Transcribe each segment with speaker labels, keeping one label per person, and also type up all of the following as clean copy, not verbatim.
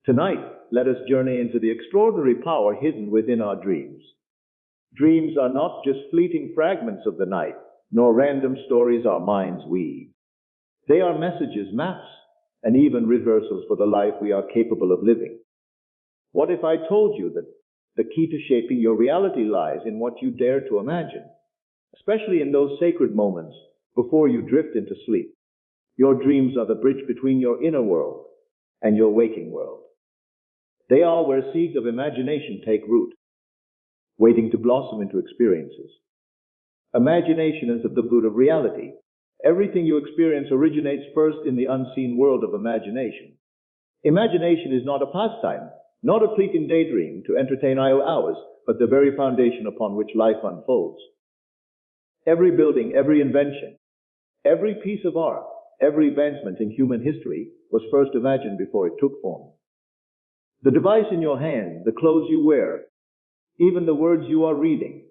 Speaker 1: Tonight, let us journey into the extraordinary power hidden within our dreams. Dreams are not just fleeting fragments of the night, nor random stories our minds weave. They are messages, maps, and even rehearsals for the life we are capable of living. What if I told you that the key to shaping your reality lies in what you dare to imagine, especially in those sacred moments before you drift into sleep? Your dreams are the bridge between your inner world and your waking world. They are where seeds of imagination take root, waiting to blossom into experiences. Imagination is at the root of reality. Everything you experience originates first in the unseen world of imagination. Imagination is not a pastime, not a fleeting daydream to entertain idle hours, but the very foundation upon which life unfolds. Every building, every invention, every piece of art, every advancement in human history was first imagined before it took form. The device in your hand, the clothes you wear, even the words you are reading,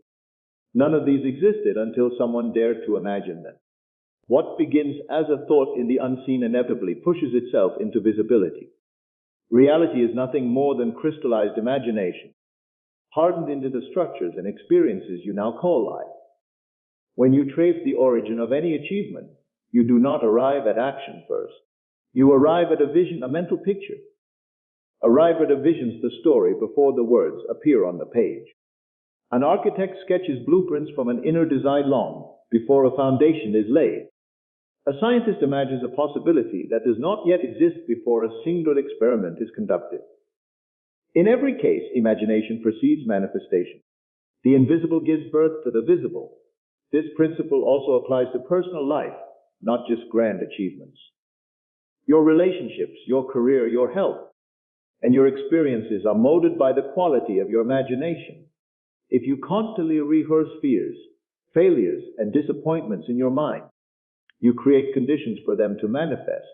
Speaker 1: none of these existed until someone dared to imagine them. What begins as a thought in the unseen inevitably pushes itself into visibility. Reality is nothing more than crystallized imagination, hardened into the structures and experiences you now call life. When you trace the origin of any achievement, you do not arrive at action first. You arrive at a vision, a mental picture. Arrive at a vision's the story before the words appear on the page. An architect sketches blueprints from an inner design long before a foundation is laid. A scientist imagines a possibility that does not yet exist before a single experiment is conducted. In every case, imagination precedes manifestation. The invisible gives birth to the visible. This principle also applies to personal life, not just grand achievements. Your relationships, your career, your health, and your experiences are molded by the quality of your imagination. If you constantly rehearse fears, failures, and disappointments in your mind, you create conditions for them to manifest.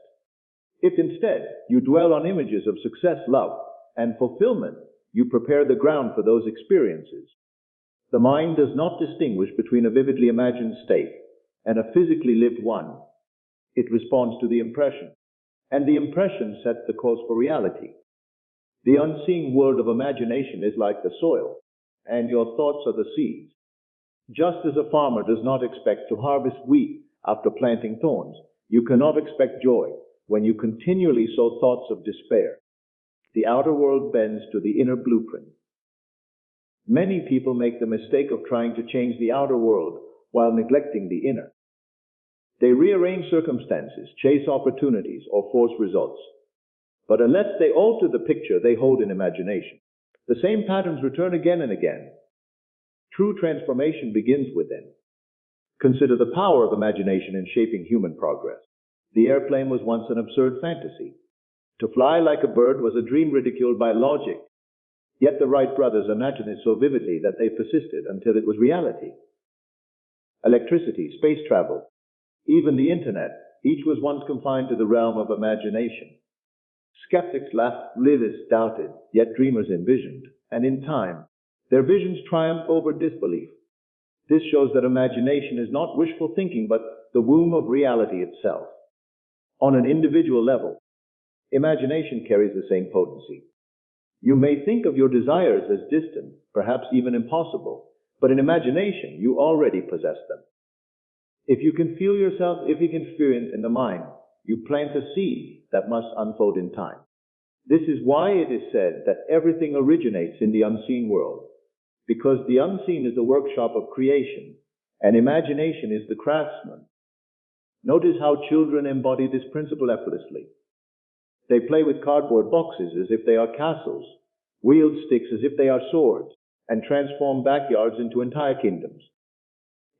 Speaker 1: If instead you dwell on images of success, love, and fulfillment, you prepare the ground for those experiences. The mind does not distinguish between a vividly imagined state and a physically lived one. It responds to the impression, and the impression sets the course for reality. The unseen world of imagination is like the soil, and your thoughts are the seeds. Just as a farmer does not expect to harvest wheat after planting thorns, you cannot expect joy when you continually sow thoughts of despair. The outer world bends to the inner blueprint. Many people make the mistake of trying to change the outer world while neglecting the inner. They rearrange circumstances, chase opportunities, or force results. But unless they alter the picture they hold in imagination, the same patterns return again and again. True transformation begins within. Consider the power of imagination in shaping human progress. The airplane was once an absurd fantasy. To fly like a bird was a dream ridiculed by logic. Yet the Wright brothers imagined it so vividly that they persisted until it was reality. Electricity, space travel, even the internet, each was once confined to the realm of imagination. Skeptics laughed, realists doubted, yet dreamers envisioned, and in time, their visions triumphed over disbelief. This shows that imagination is not wishful thinking, but the womb of reality itself. On an individual level, imagination carries the same potency. You may think of your desires as distant, perhaps even impossible, but in imagination, you already possess them. If you can feel in the mind, you plant a seed that must unfold in time. This is why it is said that everything originates in the unseen world, because the unseen is the workshop of creation, and imagination is the craftsman. Notice how children embody this principle effortlessly. They play with cardboard boxes as if they are castles, wield sticks as if they are swords, and transform backyards into entire kingdoms.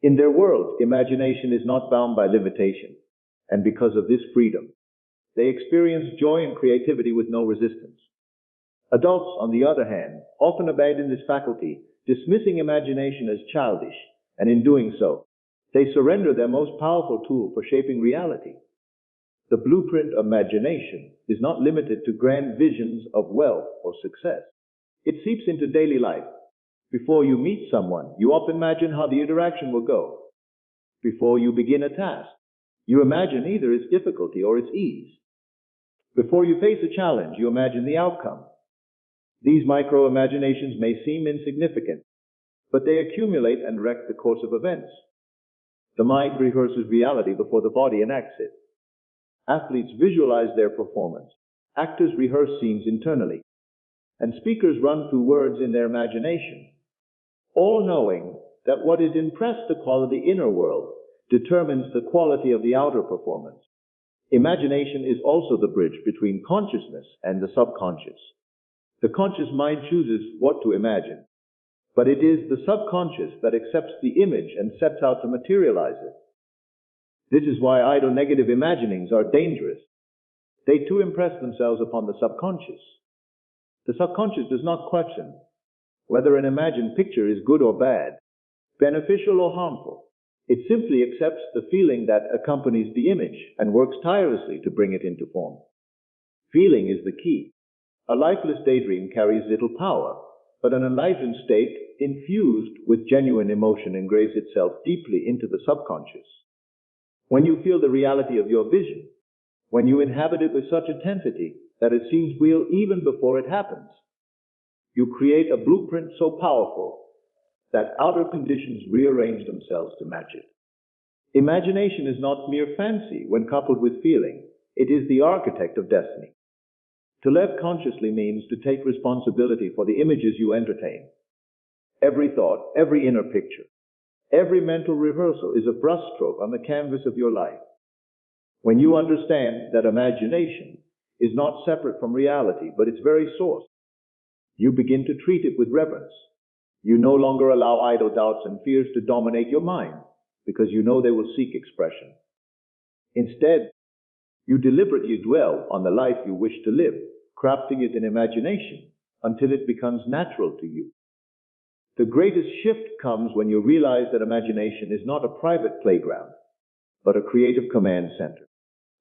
Speaker 1: In their world, imagination is not bound by limitation, and because of this freedom, they experience joy and creativity with no resistance. Adults, on the other hand, often abandon this faculty, dismissing imagination as childish, and in doing so, they surrender their most powerful tool for shaping reality. The blueprint of imagination is not limited to grand visions of wealth or success. It seeps into daily life. Before you meet someone, you often imagine how the interaction will go. Before you begin a task, you imagine either its difficulty or its ease. Before you face a challenge, you imagine the outcome. These micro-imaginations may seem insignificant, but they accumulate and wreck the course of events. The mind rehearses reality before the body enacts it. Athletes visualize their performance. Actors rehearse scenes internally. And speakers run through words in their imagination, all knowing that what is impressed upon the inner world determines the quality of the outer performance. Imagination is also the bridge between consciousness and the subconscious. The conscious mind chooses what to imagine, but it is the subconscious that accepts the image and sets out to materialize it. This is why idle negative imaginings are dangerous. They too impress themselves upon the subconscious. The subconscious does not question whether an imagined picture is good or bad, beneficial or harmful. It simply accepts the feeling that accompanies the image and works tirelessly to bring it into form. Feeling is the key. A lifeless daydream carries little power, but an enlivened state infused with genuine emotion engraves itself deeply into the subconscious. When you feel the reality of your vision, when you inhabit it with such intensity that it seems real even before it happens, you create a blueprint so powerful that outer conditions rearrange themselves to match it. Imagination is not mere fancy when coupled with feeling. It is the architect of destiny. To live consciously means to take responsibility for the images you entertain. Every thought, every inner picture, every mental rehearsal is a brushstroke on the canvas of your life. When you understand that imagination is not separate from reality, but its very source, you begin to treat it with reverence. You no longer allow idle doubts and fears to dominate your mind, because you know they will seek expression. Instead, you deliberately dwell on the life you wish to live, crafting it in imagination until it becomes natural to you. The greatest shift comes when you realize that imagination is not a private playground, but a creative command center.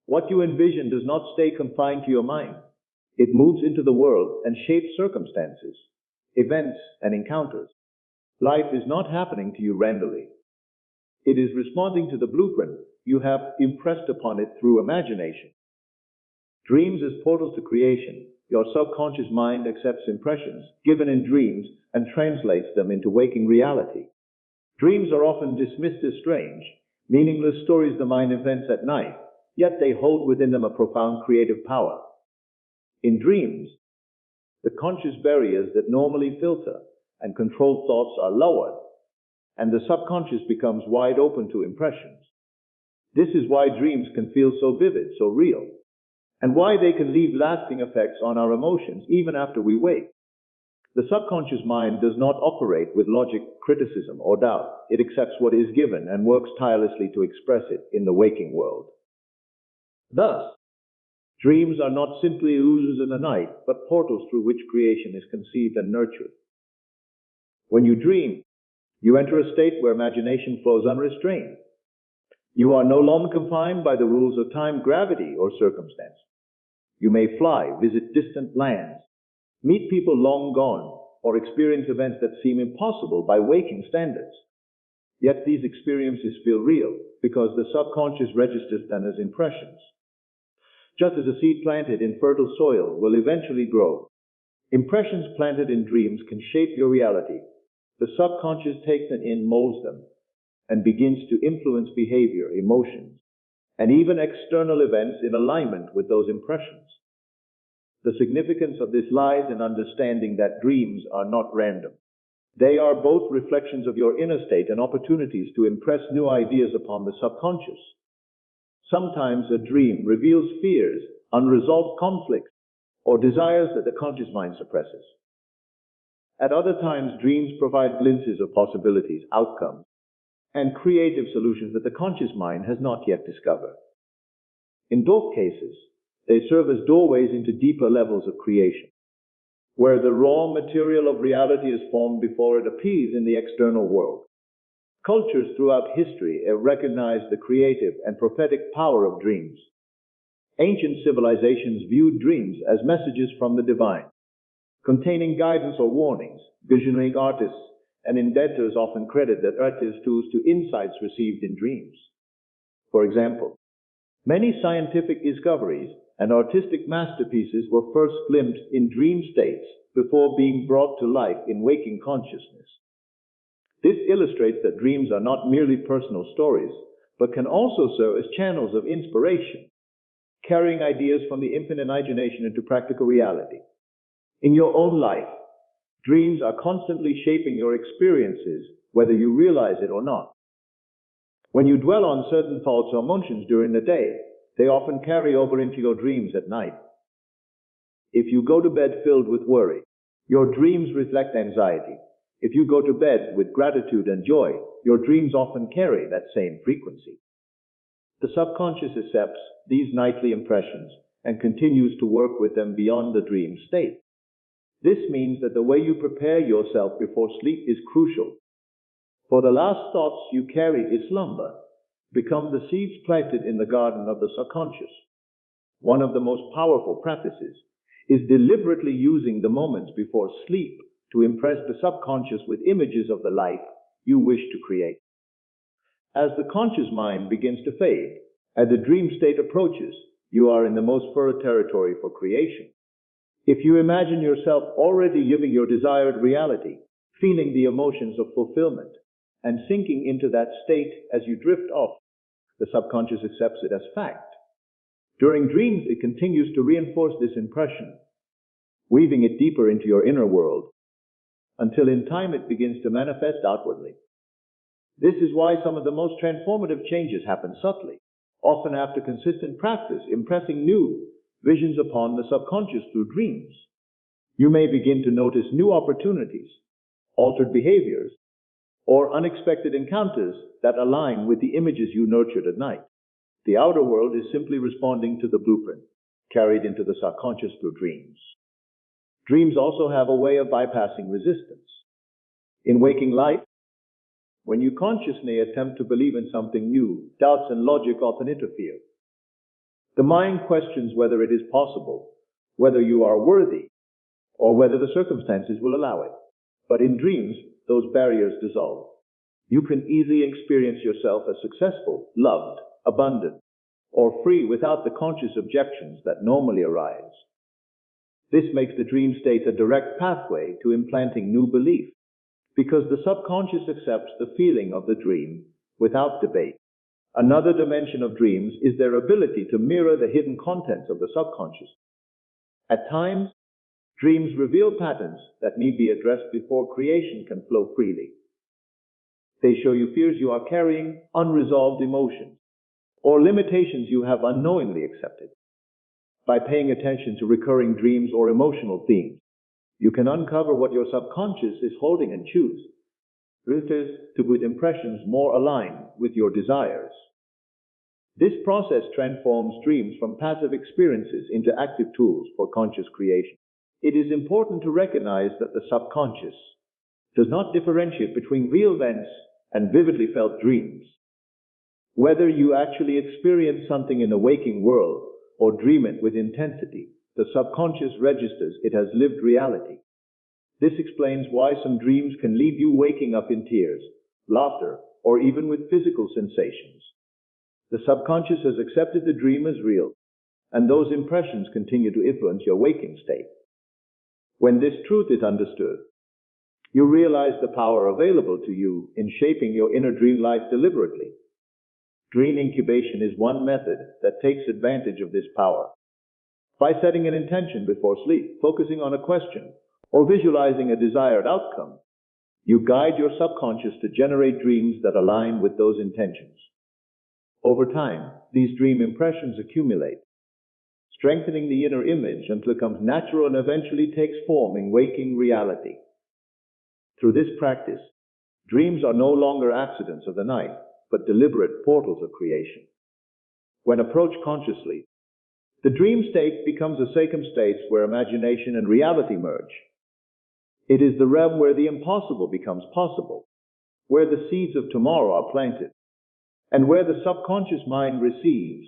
Speaker 1: What you envision does not stay confined to your mind. It moves into the world and shapes circumstances, events, and encounters. Life is not happening to you randomly. It is responding to the blueprint you have impressed upon it through imagination. Dreams as portals to creation. Your subconscious mind accepts impressions given in dreams and translates them into waking reality. Dreams are often dismissed as strange, meaningless stories the mind invents at night, yet they hold within them a profound creative power. In dreams, the conscious barriers that normally filter and control thoughts are lowered, and the subconscious becomes wide open to impressions. This is why dreams can feel so vivid, so real, and why they can leave lasting effects on our emotions even after we wake. The subconscious mind does not operate with logic, criticism, or doubt. It accepts what is given and works tirelessly to express it in the waking world. Thus, dreams are not simply illusions in the night, but portals through which creation is conceived and nurtured. When you dream, you enter a state where imagination flows unrestrained. You are no longer confined by the rules of time, gravity, or circumstance. You may fly, visit distant lands, meet people long gone, or experience events that seem impossible by waking standards. Yet these experiences feel real because the subconscious registers them as impressions. Just as a seed planted in fertile soil will eventually grow, impressions planted in dreams can shape your reality. The subconscious takes them in, molds them, and begins to influence behavior, emotions, and even external events in alignment with those impressions. The significance of this lies in understanding that dreams are not random. They are both reflections of your inner state and opportunities to impress new ideas upon the subconscious. Sometimes a dream reveals fears, unresolved conflicts, or desires that the conscious mind suppresses. At other times, dreams provide glimpses of possibilities, outcomes, and creative solutions that the conscious mind has not yet discovered. In both cases, they serve as doorways into deeper levels of creation, where the raw material of reality is formed before it appears in the external world. Cultures throughout history have recognized the creative and prophetic power of dreams. Ancient civilizations viewed dreams as messages from the divine, containing guidance or warnings. Visionary artists and inventors often credit their artistic tools to insights received in dreams. For example, many scientific discoveries and artistic masterpieces were first glimpsed in dream states before being brought to life in waking consciousness. This illustrates that dreams are not merely personal stories, but can also serve as channels of inspiration, carrying ideas from the infinite imagination into practical reality. In your own life, dreams are constantly shaping your experiences, whether you realize it or not. When you dwell on certain thoughts or emotions during the day, they often carry over into your dreams at night. If you go to bed filled with worry, your dreams reflect anxiety. If you go to bed with gratitude and joy, your dreams often carry that same frequency. The subconscious accepts these nightly impressions and continues to work with them beyond the dream state. This means that the way you prepare yourself before sleep is crucial. For the last thoughts you carry in slumber become the seeds planted in the garden of the subconscious. One of the most powerful practices is deliberately using the moments before sleep to impress the subconscious with images of the life you wish to create. As the conscious mind begins to fade and the dream state approaches, you are in the most fertile territory for creation. If you imagine yourself already living your desired reality, feeling the emotions of fulfillment, and sinking into that state as you drift off, the subconscious accepts it as fact. During dreams, it continues to reinforce this impression, weaving it deeper into your inner world, until in time it begins to manifest outwardly. This is why some of the most transformative changes happen subtly, often after consistent practice, impressing new visions upon the subconscious through dreams. You may begin to notice new opportunities, altered behaviors, or unexpected encounters that align with the images you nurtured at night. The outer world is simply responding to the blueprint carried into the subconscious through dreams. Dreams also have a way of bypassing resistance. In waking life, when you consciously attempt to believe in something new, doubts and logic often interfere. The mind questions whether it is possible, whether you are worthy, or whether the circumstances will allow it. But in dreams, those barriers dissolve. You can easily experience yourself as successful, loved, abundant, or free without the conscious objections that normally arise. This makes the dream state a direct pathway to implanting new belief, because the subconscious accepts the feeling of the dream without debate. Another dimension of dreams is their ability to mirror the hidden contents of the subconscious. At times, dreams reveal patterns that need be addressed before creation can flow freely. They show you fears you are carrying, unresolved emotions, or limitations you have unknowingly accepted. By paying attention to recurring dreams or emotional themes, you can uncover what your subconscious is holding and choose filters to put impressions more aligned with your desires. This process transforms dreams from passive experiences into active tools for conscious creation. It is important to recognize that the subconscious does not differentiate between real events and vividly felt dreams. Whether you actually experience something in the waking world or dream it with intensity, the subconscious registers it as lived reality. This explains why some dreams can leave you waking up in tears, laughter, or even with physical sensations. The subconscious has accepted the dream as real, and those impressions continue to influence your waking state. When this truth is understood, you realize the power available to you in shaping your inner dream life deliberately. Dream incubation is one method that takes advantage of this power. By setting an intention before sleep, focusing on a question, or visualizing a desired outcome, you guide your subconscious to generate dreams that align with those intentions. Over time, these dream impressions accumulate, strengthening the inner image until it becomes natural and eventually takes form in waking reality. Through this practice, dreams are no longer accidents of the night, but deliberate portals of creation. When approached consciously, the dream state becomes a sacred state where imagination and reality merge. It is the realm where the impossible becomes possible, where the seeds of tomorrow are planted, and where the subconscious mind receives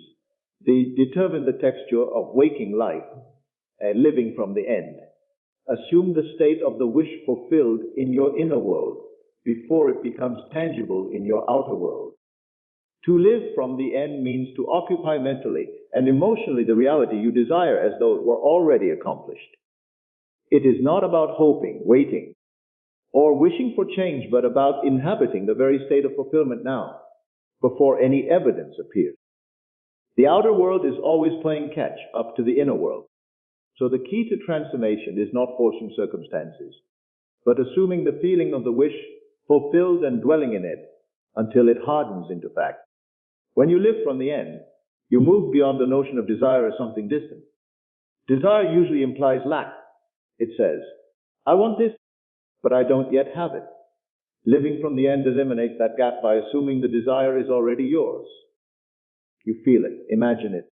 Speaker 1: determine the texture of waking life, living from the end. Assume the state of the wish fulfilled in your inner world before it becomes tangible in your outer world. To live from the end means to occupy mentally and emotionally the reality you desire as though it were already accomplished. It is not about hoping, waiting, or wishing for change, but about inhabiting the very state of fulfillment now, before any evidence appears. The outer world is always playing catch up to the inner world. So the key to transformation is not forcing circumstances, but assuming the feeling of the wish fulfilled and dwelling in it until it hardens into fact. When you live from the end, you move beyond the notion of desire as something distant. Desire usually implies lack. It says, I want this, but I don't yet have it. Living from the end eliminates that gap by assuming the desire is already yours. You feel it, imagine it,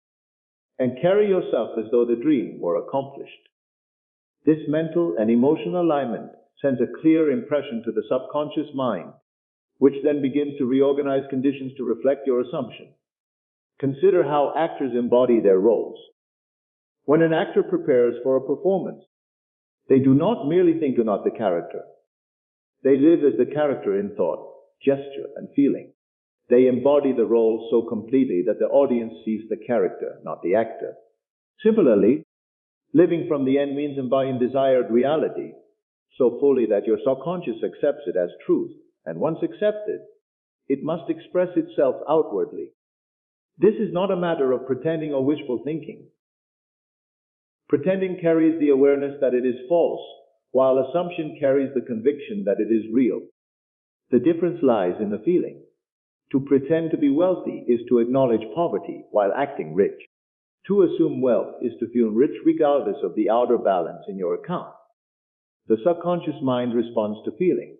Speaker 1: and carry yourself as though the dream were accomplished. This mental and emotional alignment sends a clear impression to the subconscious mind, which then begins to reorganize conditions to reflect your assumption. Consider how actors embody their roles. When an actor prepares for a performance, they do not merely think about the character. They live as the character in thought, gesture, and feeling. They embody the role so completely that the audience sees the character, not the actor. Similarly, living from the end means embodying desired reality so fully that your subconscious accepts it as truth, and once accepted, it must express itself outwardly. This is not a matter of pretending or wishful thinking. Pretending carries the awareness that it is false, while assumption carries the conviction that it is real. The difference lies in the feeling. To pretend to be wealthy is to acknowledge poverty while acting rich. To assume wealth is to feel rich regardless of the outer balance in your account. The subconscious mind responds to feeling,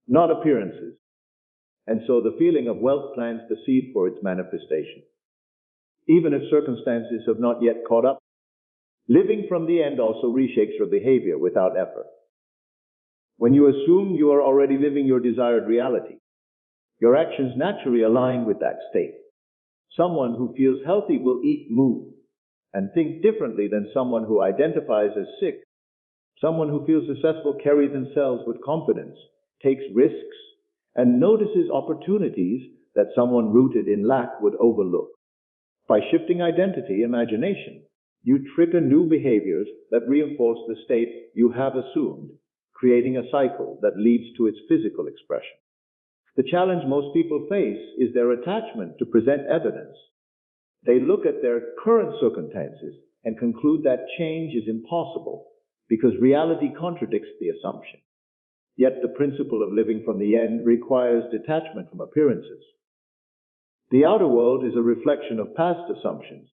Speaker 1: not appearances. And so the feeling of wealth plants the seed for its manifestation. Even if circumstances have not yet caught up, living from the end also reshapes your behavior without effort. When you assume you are already living your desired reality, your actions naturally align with that state. Someone who feels healthy will eat, move, and think differently than someone who identifies as sick. Someone who feels successful carries themselves with confidence, takes risks, and notices opportunities that someone rooted in lack would overlook. By shifting identity, imagination, you trigger new behaviors that reinforce the state you have assumed, creating a cycle that leads to its physical expression. The challenge most people face is their attachment to present evidence. They look at their current circumstances and conclude that change is impossible because reality contradicts the assumption. Yet the principle of living from the end requires detachment from appearances. The outer world is a reflection of past assumptions,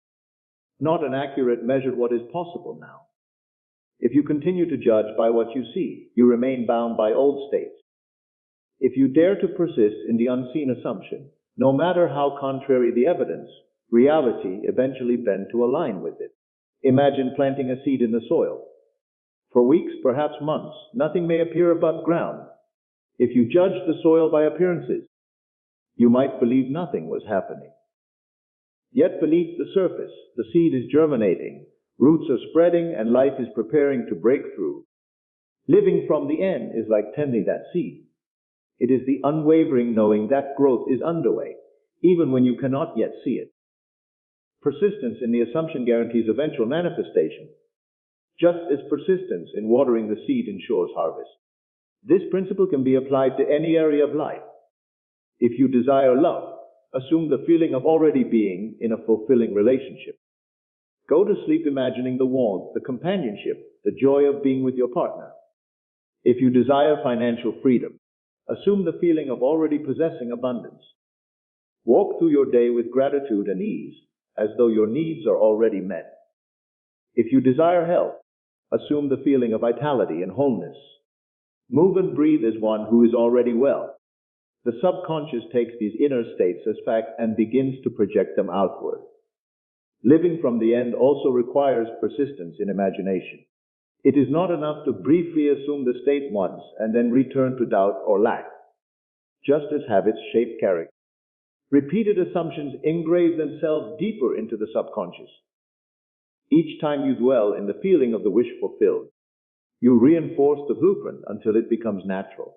Speaker 1: not an accurate measure of what is possible now. If you continue to judge by what you see, you remain bound by old states. If you dare to persist in the unseen assumption, no matter how contrary the evidence, reality eventually bends to align with it. Imagine planting a seed in the soil. For weeks, perhaps months, nothing may appear above ground. If you judge the soil by appearances, you might believe nothing was happening. Yet beneath the surface, the seed is germinating, roots are spreading, and life is preparing to break through. Living from the end is like tending that seed. It is the unwavering knowing that growth is underway, even when you cannot yet see it. Persistence in the assumption guarantees eventual manifestation, just as persistence in watering the seed ensures harvest. This principle can be applied to any area of life. If you desire love, assume the feeling of already being in a fulfilling relationship. Go to sleep imagining the warmth, the companionship, the joy of being with your partner. If you desire financial freedom, assume the feeling of already possessing abundance. Walk through your day with gratitude and ease, as though your needs are already met. If you desire health, assume the feeling of vitality and wholeness. Move and breathe as one who is already well. The subconscious takes these inner states as fact and begins to project them outward. Living from the end also requires persistence in imagination. It is not enough to briefly assume the state once and then return to doubt or lack. Just as habits shape character, repeated assumptions engrave themselves deeper into the subconscious. Each time you dwell in the feeling of the wish fulfilled, you reinforce the blueprint until it becomes natural.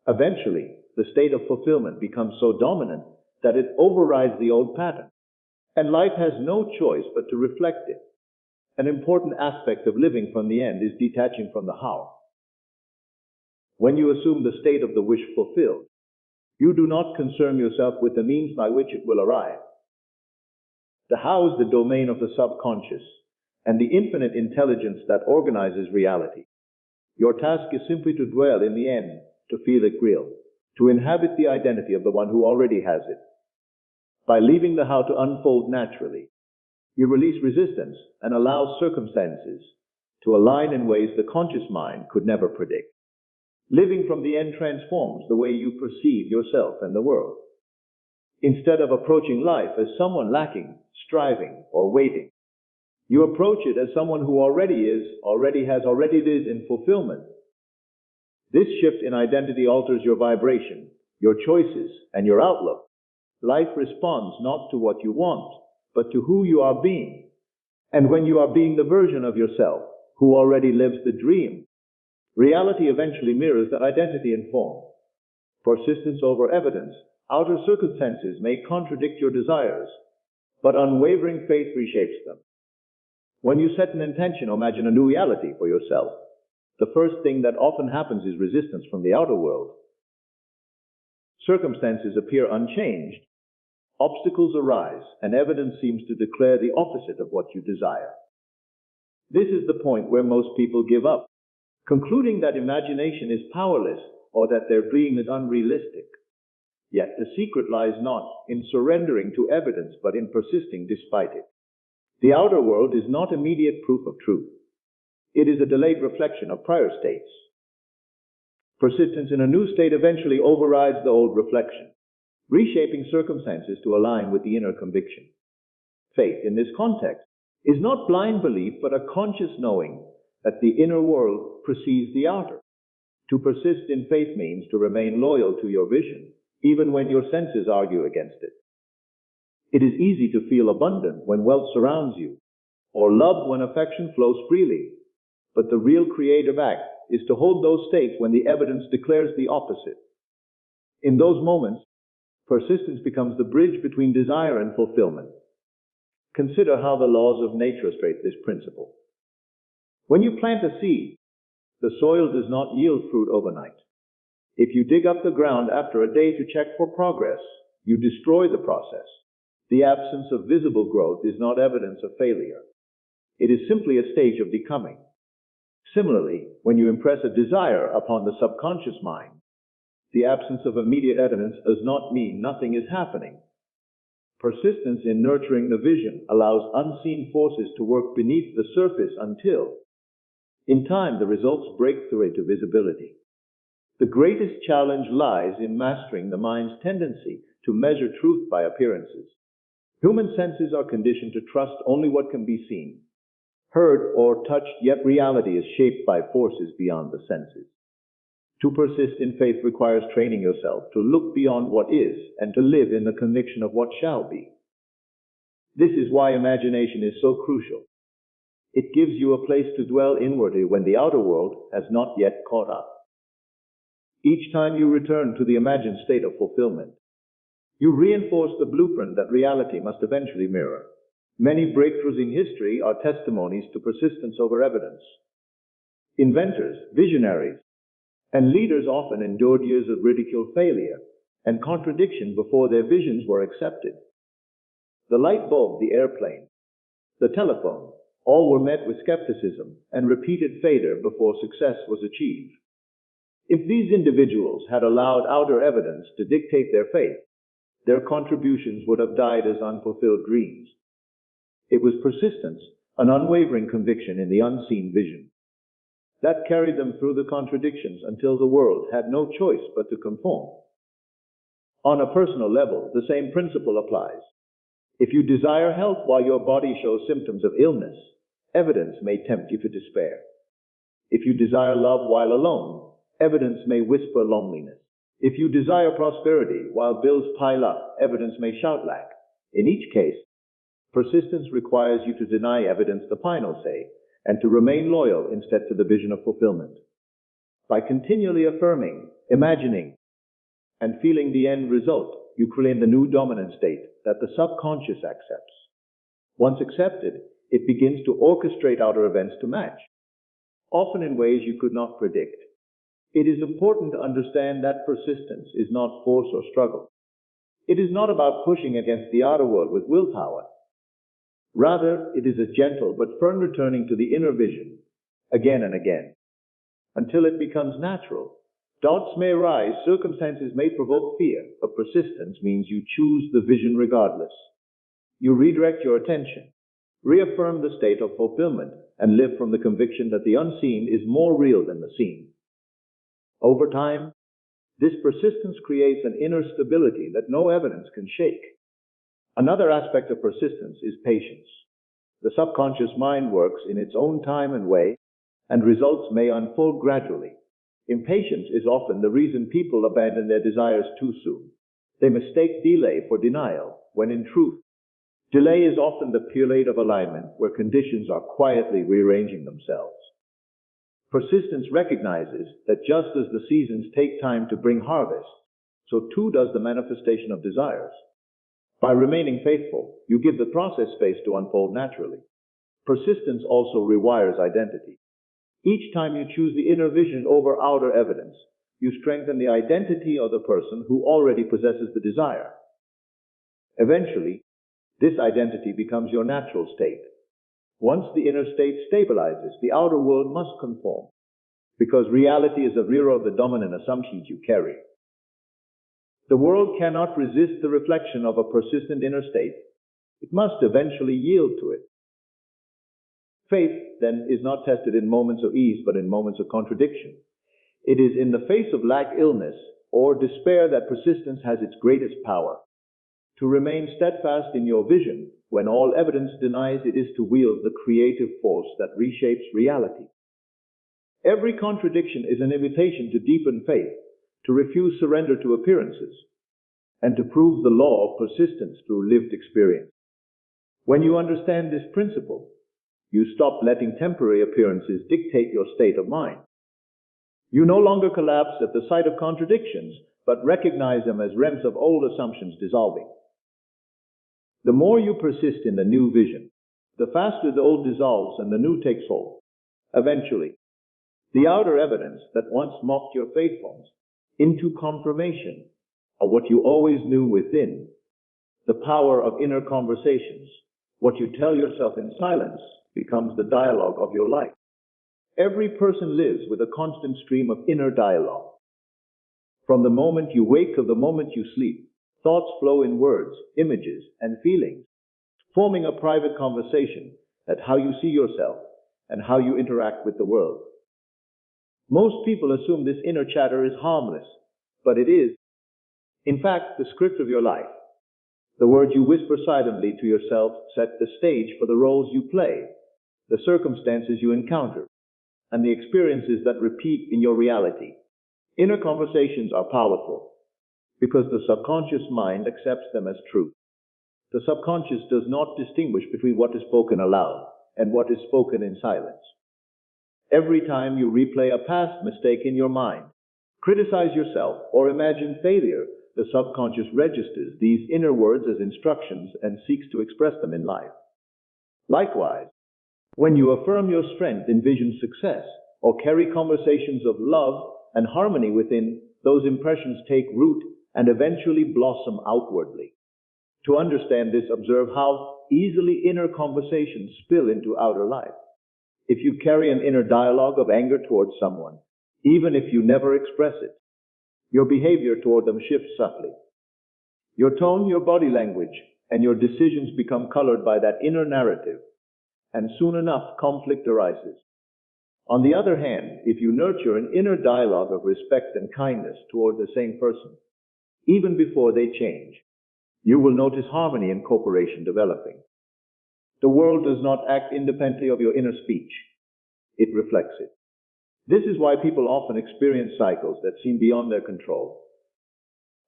Speaker 1: Eventually, the state of fulfillment becomes so dominant that it overrides the old pattern, and life has no choice but to reflect it. An important aspect of living from the end is detaching from the how. When you assume the state of the wish fulfilled, you do not concern yourself with the means by which it will arrive. The how is the domain of the subconscious and the infinite intelligence that organizes reality. Your task is simply to dwell in the end, to feel it real, to inhabit the identity of the one who already has it. By leaving the how to unfold naturally, you release resistance and allow circumstances to align in ways the conscious mind could never predict. Living from the end transforms the way you perceive yourself and the world. Instead of approaching life as someone lacking, striving, or waiting, you approach it as someone who already is in fulfillment. This shift in identity alters your vibration, your choices, and your outlook. Life responds not to what you want, but to who you are being. And when you are being the version of yourself who already lives the dream, reality eventually mirrors that identity in form. Persistence over evidence. Outer circumstances may contradict your desires, but unwavering faith reshapes them. When you set an intention or imagine a new reality for yourself, the first thing that often happens is resistance from the outer world. Circumstances appear unchanged, obstacles arise, and evidence seems to declare the opposite of what you desire. This is the point where most people give up, concluding that imagination is powerless or that their dream is unrealistic. Yet the secret lies not in surrendering to evidence, but in persisting despite it. The outer world is not immediate proof of truth. It is a delayed reflection of prior states. Persistence in a new state eventually overrides the old reflection, reshaping circumstances to align with the inner conviction. Faith, in this context, is not blind belief, but a conscious knowing that the inner world precedes the outer. To persist in faith means to remain loyal to your vision, even when your senses argue against it. It is easy to feel abundant when wealth surrounds you, or loved when affection flows freely. But the real creative act is to hold those states when the evidence declares the opposite. In those moments, persistence becomes the bridge between desire and fulfillment. Consider how the laws of nature illustrate this principle. When you plant a seed, the soil does not yield fruit overnight. If you dig up the ground after a day to check for progress, you destroy the process. The absence of visible growth is not evidence of failure. It is simply a stage of becoming. Similarly, when you impress a desire upon the subconscious mind, the absence of immediate evidence does not mean nothing is happening. Persistence in nurturing the vision allows unseen forces to work beneath the surface until, in time, the results break through into visibility. The greatest challenge lies in mastering the mind's tendency to measure truth by appearances. Human senses are conditioned to trust only what can be seen, heard, or touched, yet reality is shaped by forces beyond the senses. To persist in faith requires training yourself to look beyond what is and to live in the conviction of what shall be. This is why imagination is so crucial. It gives you a place to dwell inwardly when the outer world has not yet caught up. Each time you return to the imagined state of fulfillment, you reinforce the blueprint that reality must eventually mirror. Many breakthroughs in history are testimonies to persistence over evidence. Inventors, visionaries, and leaders often endured years of ridicule, failure, and contradiction before their visions were accepted. The light bulb, the airplane, the telephone, all were met with skepticism and repeated failure before success was achieved. If these individuals had allowed outer evidence to dictate their faith, their contributions would have died as unfulfilled dreams. It was persistence, an unwavering conviction in the unseen vision, that carried them through the contradictions until the world had no choice but to conform. On a personal level, the same principle applies. If you desire health while your body shows symptoms of illness, evidence may tempt you to despair. If you desire love while alone, evidence may whisper loneliness. If you desire prosperity while bills pile up, evidence may shout lack. In each case, persistence requires you to deny evidence the final say, and to remain loyal instead to the vision of fulfillment. By continually affirming, imagining, and feeling the end result, you create the new dominant state that the subconscious accepts. Once accepted, it begins to orchestrate outer events to match, often in ways you could not predict. It is important to understand that persistence is not force or struggle. It is not about pushing against the outer world with willpower. Rather, it is a gentle but firm returning to the inner vision, again and again, until it becomes natural. Doubts may arise, circumstances may provoke fear, but persistence means you choose the vision regardless. You redirect your attention, reaffirm the state of fulfillment, and live from the conviction that the unseen is more real than the seen. Over time, this persistence creates an inner stability that no evidence can shake. Another aspect of persistence is patience. The subconscious mind works in its own time and way, and results may unfold gradually. Impatience is often the reason people abandon their desires too soon. They mistake delay for denial, when in truth, delay is often the period of alignment where conditions are quietly rearranging themselves. Persistence recognizes that just as the seasons take time to bring harvest, so too does the manifestation of desires. By remaining faithful, you give the process space to unfold naturally. Persistence also rewires identity. Each time you choose the inner vision over outer evidence, you strengthen the identity of the person who already possesses the desire. Eventually, this identity becomes your natural state. Once the inner state stabilizes, the outer world must conform, because reality is a mirror of the dominant assumptions you carry. The world cannot resist the reflection of a persistent inner state. It must eventually yield to it. Faith, then, is not tested in moments of ease, but in moments of contradiction. It is in the face of lack, illness, or despair that persistence has its greatest power. To remain steadfast in your vision, when all evidence denies, it is to wield the creative force that reshapes reality. Every contradiction is an invitation to deepen faith, to refuse surrender to appearances, and to prove the law of persistence through lived experience. When you understand this principle, you stop letting temporary appearances dictate your state of mind. You no longer collapse at the sight of contradictions, but recognize them as realms of old assumptions dissolving. The more you persist in the new vision, the faster the old dissolves and the new takes hold. Eventually, the outer evidence that once mocked your faithfulness into confirmation of what you always knew within. The power of inner conversations, what you tell yourself in silence, becomes the dialogue of your life. Every person lives with a constant stream of inner dialogue. From the moment you wake to the moment you sleep, thoughts flow in words, images, and feelings, forming a private conversation at how you see yourself and how you interact with the world. Most people assume this inner chatter is harmless, but it is, in fact, the script of your life. The words you whisper silently to yourself set the stage for the roles you play, the circumstances you encounter, and the experiences that repeat in your reality. Inner conversations are powerful because the subconscious mind accepts them as truth. The subconscious does not distinguish between what is spoken aloud and what is spoken in silence. Every time you replay a past mistake in your mind, criticize yourself, or imagine failure, the subconscious registers these inner words as instructions and seeks to express them in life. Likewise, when you affirm your strength, envision success, or carry conversations of love and harmony within, those impressions take root and eventually blossom outwardly. To understand this, observe how easily inner conversations spill into outer life. If you carry an inner dialogue of anger towards someone, even if you never express it, your behavior toward them shifts subtly. Your tone, your body language, and your decisions become colored by that inner narrative, and soon enough conflict arises. On the other hand, if you nurture an inner dialogue of respect and kindness toward the same person, even before they change, you will notice harmony and cooperation developing. The world does not act independently of your inner speech. It reflects it. This is why people often experience cycles that seem beyond their control.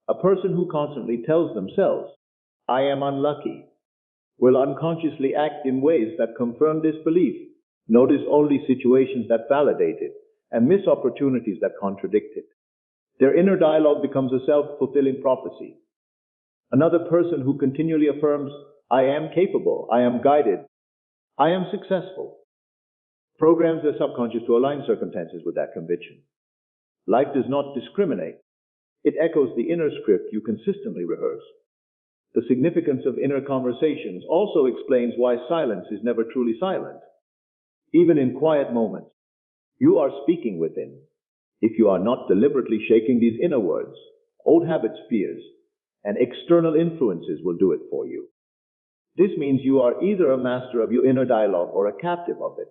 Speaker 1: A person who constantly tells themselves, "I am unlucky," will unconsciously act in ways that confirm this belief, notice only situations that validate it, and miss opportunities that contradict it. Their inner dialogue becomes a self-fulfilling prophecy. Another person who continually affirms, I am capable, I am guided, I am successful, programs their subconscious to align circumstances with that conviction. Life does not discriminate. It echoes the inner script you consistently rehearse. The significance of inner conversations also explains why silence is never truly silent. Even in quiet moments, you are speaking within. If you are not deliberately shaking these inner words, old habits, fears, and external influences will do it for you. This means you are either a master of your inner dialogue or a captive of it.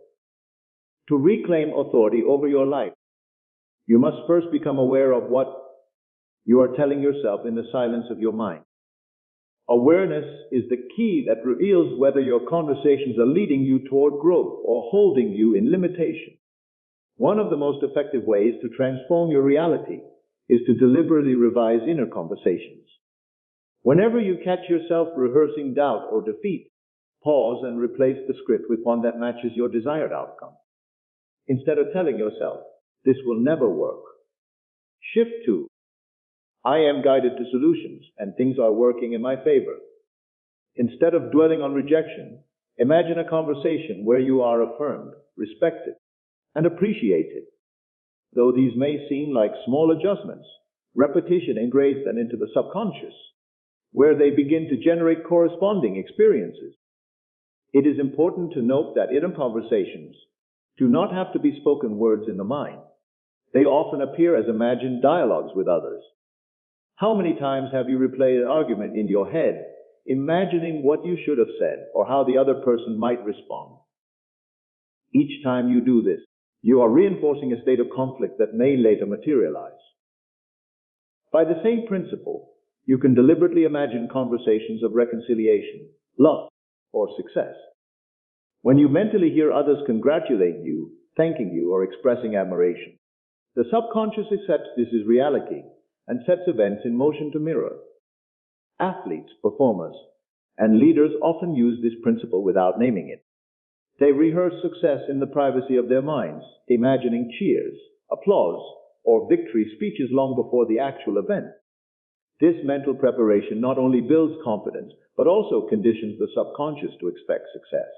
Speaker 1: To reclaim authority over your life, you must first become aware of what you are telling yourself in the silence of your mind. Awareness is the key that reveals whether your conversations are leading you toward growth or holding you in limitation. One of the most effective ways to transform your reality is to deliberately revise inner conversations. Whenever you catch yourself rehearsing doubt or defeat, pause and replace the script with one that matches your desired outcome. Instead of telling yourself, this will never work, shift to, I am guided to solutions and things are working in my favor. Instead of dwelling on rejection, imagine a conversation where you are affirmed, respected, and appreciated. Though these may seem like small adjustments, repetition engraves them into the subconscious, where they begin to generate corresponding experiences. It is important to note that inner conversations do not have to be spoken words in the mind. They often appear as imagined dialogues with others. How many times have you replayed an argument in your head, imagining what you should have said or how the other person might respond? Each time you do this, you are reinforcing a state of conflict that may later materialize. By the same principle, you can deliberately imagine conversations of reconciliation, love, or success. When you mentally hear others congratulating you, thanking you, or expressing admiration, the subconscious accepts this as reality and sets events in motion to mirror. Athletes, performers, and leaders often use this principle without naming it. They rehearse success in the privacy of their minds, imagining cheers, applause, or victory speeches long before the actual event. This mental preparation not only builds confidence, but also conditions the subconscious to expect success.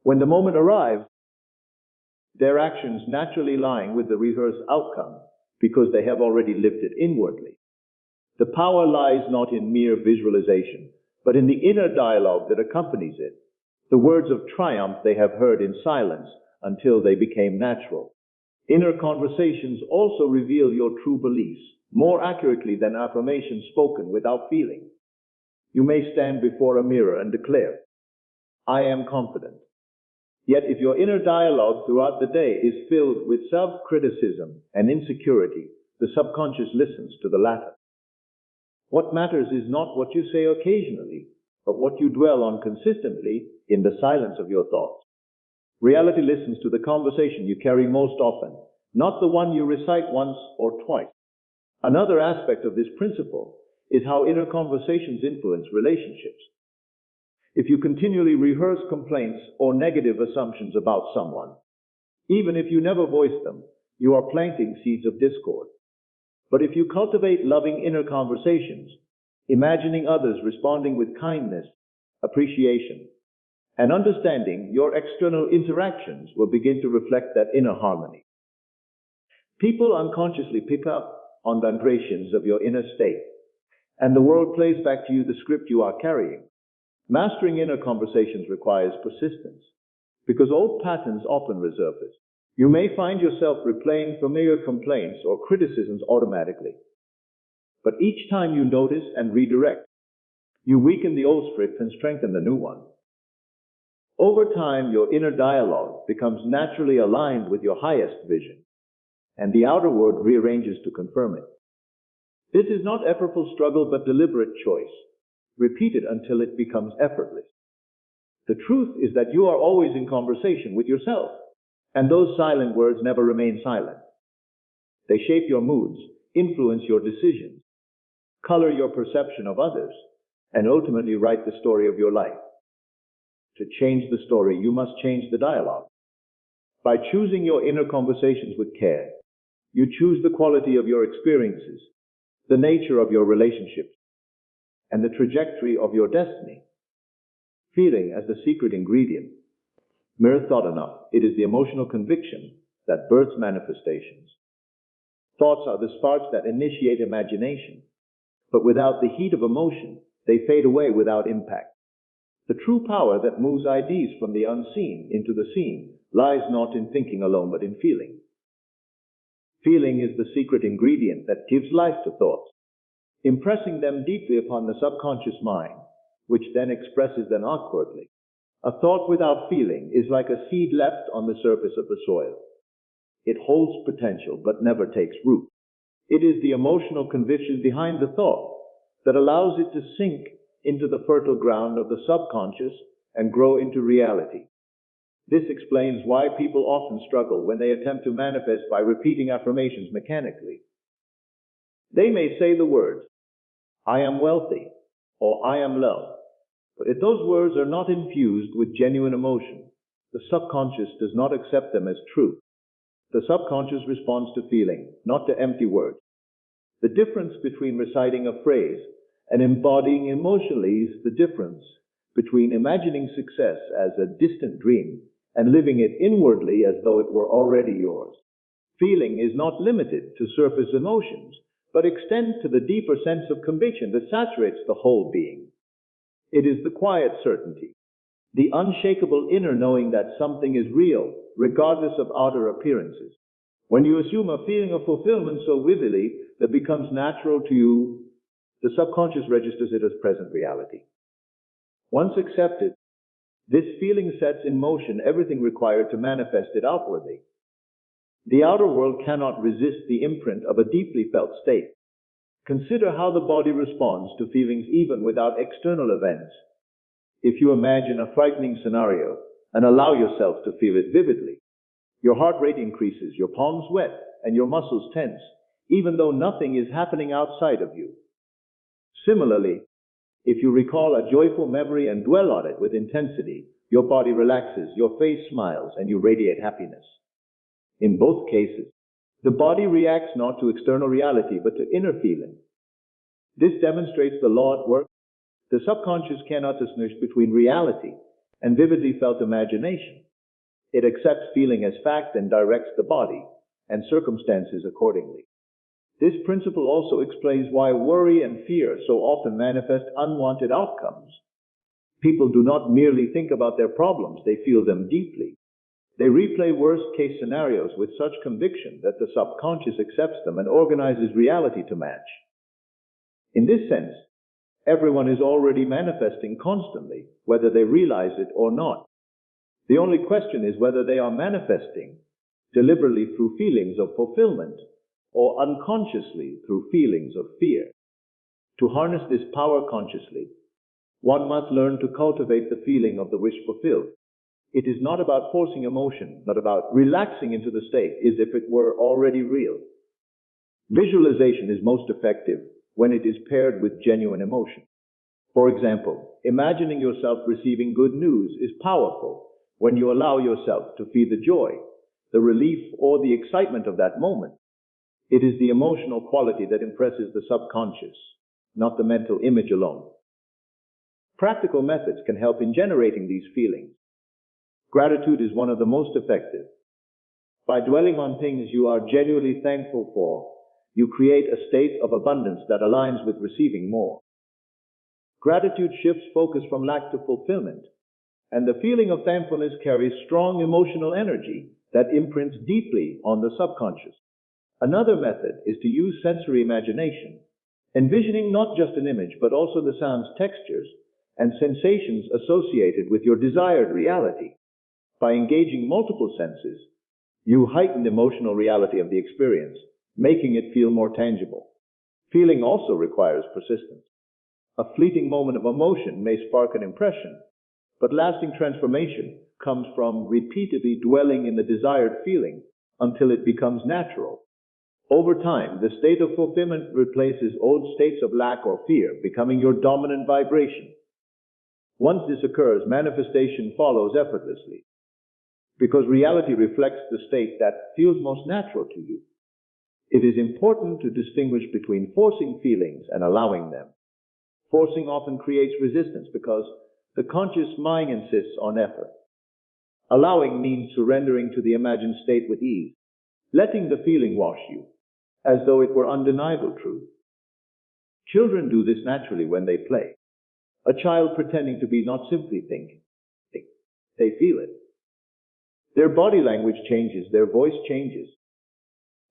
Speaker 1: When the moment arrives, their actions naturally align with the rehearsed outcome because they have already lived it inwardly. The power lies not in mere visualization, but in the inner dialogue that accompanies it, the words of triumph they have heard in silence until they became natural. Inner conversations also reveal your true beliefs more accurately than affirmations spoken without feeling. You may stand before a mirror and declare, I am confident. Yet if your inner dialogue throughout the day is filled with self-criticism and insecurity, the subconscious listens to the latter. What matters is not what you say occasionally, but what you dwell on consistently in the silence of your thoughts. Reality listens to the conversation you carry most often, not the one you recite once or twice. Another aspect of this principle is how inner conversations influence relationships. If you continually rehearse complaints or negative assumptions about someone, even if you never voice them, you are planting seeds of discord. But if you cultivate loving inner conversations, imagining others responding with kindness, appreciation, and understanding, your external interactions will begin to reflect that inner harmony. People unconsciously pick up on vibrations of your inner state, and the world plays back to you the script you are carrying. Mastering inner conversations requires persistence, because old patterns often resurface. You may find yourself replaying familiar complaints or criticisms automatically. But each time you notice and redirect, you weaken the old script and strengthen the new one. Over time, your inner dialogue becomes naturally aligned with your highest vision, and the outer world rearranges to confirm it. This is not effortful struggle, but deliberate choice. Repeat it until it becomes effortless. The truth is that you are always in conversation with yourself, and those silent words never remain silent. They shape your moods, influence your decisions, color your perception of others, and ultimately write the story of your life. To change the story, you must change the dialogue. By choosing your inner conversations with care, you choose the quality of your experiences, the nature of your relationships, and the trajectory of your destiny. Feeling as the secret ingredient. Mere thought enough. It is the emotional conviction that births manifestations. Thoughts are the sparks that initiate imagination, but without the heat of emotion, they fade away without impact. The true power that moves ideas from the unseen into the seen lies not in thinking alone, but in feeling. Feeling is the secret ingredient that gives life to thoughts, impressing them deeply upon the subconscious mind, which then expresses them outwardly. A thought without feeling is like a seed left on the surface of the soil. It holds potential but never takes root. It is the emotional conviction behind the thought that allows it to sink into the fertile ground of the subconscious and grow into reality. This explains why people often struggle when they attempt to manifest by repeating affirmations mechanically. They may say the words, "I am wealthy," or "I am loved," but if those words are not infused with genuine emotion, the subconscious does not accept them as truth. The subconscious responds to feeling, not to empty words. The difference between reciting a phrase and embodying emotionally is the difference between imagining success as a distant dream and living it inwardly as though it were already yours. Feeling is not limited to surface emotions, but extends to the deeper sense of conviction that saturates the whole being. It is the quiet certainty, the unshakable inner knowing that something is real, regardless of outer appearances. When you assume a feeling of fulfillment so vividly that becomes natural to you, the subconscious registers it as present reality. Once accepted, this feeling sets in motion everything required to manifest it outwardly. The outer world cannot resist the imprint of a deeply felt state. Consider how the body responds to feelings even without external events. If you imagine a frightening scenario and allow yourself to feel it vividly, your heart rate increases, your palms sweat, and your muscles tense, even though nothing is happening outside of you. Similarly, if you recall a joyful memory and dwell on it with intensity, your body relaxes, your face smiles, and you radiate happiness. In both cases, the body reacts not to external reality, but to inner feeling. This demonstrates the law at work. The subconscious cannot distinguish between reality and vividly felt imagination. It accepts feeling as fact and directs the body and circumstances accordingly. This principle also explains why worry and fear so often manifest unwanted outcomes. People do not merely think about their problems, they feel them deeply. They replay worst-case scenarios with such conviction that the subconscious accepts them and organizes reality to match. In this sense, everyone is already manifesting constantly, whether they realize it or not. The only question is whether they are manifesting deliberately through feelings of fulfillment or unconsciously through feelings of fear. To harness this power consciously, one must learn to cultivate the feeling of the wish fulfilled. It is not about forcing emotion, but about relaxing into the state as if it were already real. Visualization is most effective when it is paired with genuine emotion. For example, imagining yourself receiving good news is powerful when you allow yourself to feel the joy, the relief, or the excitement of that moment. It is the emotional quality that impresses the subconscious, not the mental image alone. Practical methods can help in generating these feelings. Gratitude is one of the most effective. By dwelling on things you are genuinely thankful for, you create a state of abundance that aligns with receiving more. Gratitude shifts focus from lack to fulfillment, and the feeling of thankfulness carries strong emotional energy that imprints deeply on the subconscious. Another method is to use sensory imagination, envisioning not just an image, but also the sounds, textures, and sensations associated with your desired reality. By engaging multiple senses, you heighten the emotional reality of the experience, making it feel more tangible. Feeling also requires persistence. A fleeting moment of emotion may spark an impression, but lasting transformation comes from repeatedly dwelling in the desired feeling until it becomes natural. Over time, the state of fulfillment replaces old states of lack or fear, becoming your dominant vibration. Once this occurs, manifestation follows effortlessly, because reality reflects the state that feels most natural to you. It is important to distinguish between forcing feelings and allowing them. Forcing often creates resistance because the conscious mind insists on effort. Allowing means surrendering to the imagined state with ease, letting the feeling wash you, as though it were undeniable truth. Children do this naturally when they play. A child pretending to be not simply thinking, they feel it. Their body language changes, their voice changes,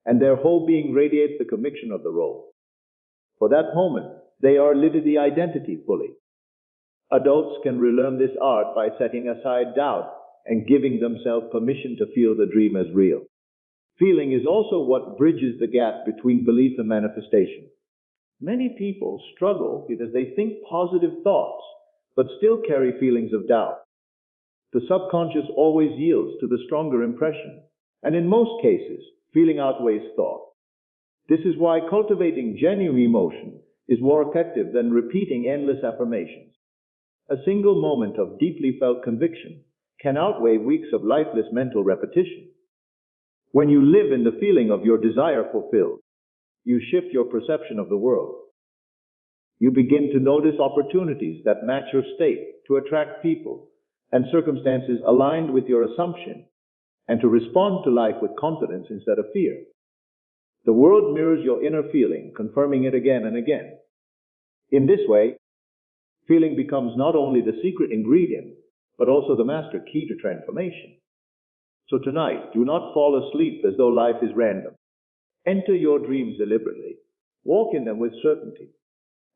Speaker 1: and their whole being radiates the conviction of the role. For that moment, they are living the identity fully. Adults can relearn this art by setting aside doubt and giving themselves permission to feel the dream as real. Feeling is also what bridges the gap between belief and manifestation. Many people struggle because they think positive thoughts, but still carry feelings of doubt. The subconscious always yields to the stronger impression, and in most cases, feeling outweighs thought. This is why cultivating genuine emotion is more effective than repeating endless affirmations. A single moment of deeply felt conviction can outweigh weeks of lifeless mental repetition. When you live in the feeling of your desire fulfilled, you shift your perception of the world. You begin to notice opportunities that match your state, to attract people and circumstances aligned with your assumption, and to respond to life with confidence instead of fear. The world mirrors your inner feeling, confirming it again and again. In this way, feeling becomes not only the secret ingredient, but also the master key to transformation. So tonight, do not fall asleep as though life is random. Enter your dreams deliberately. Walk in them with certainty.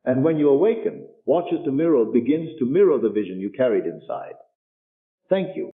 Speaker 1: And when you awaken, watch as the mirror begins to mirror the vision you carried inside. Thank you.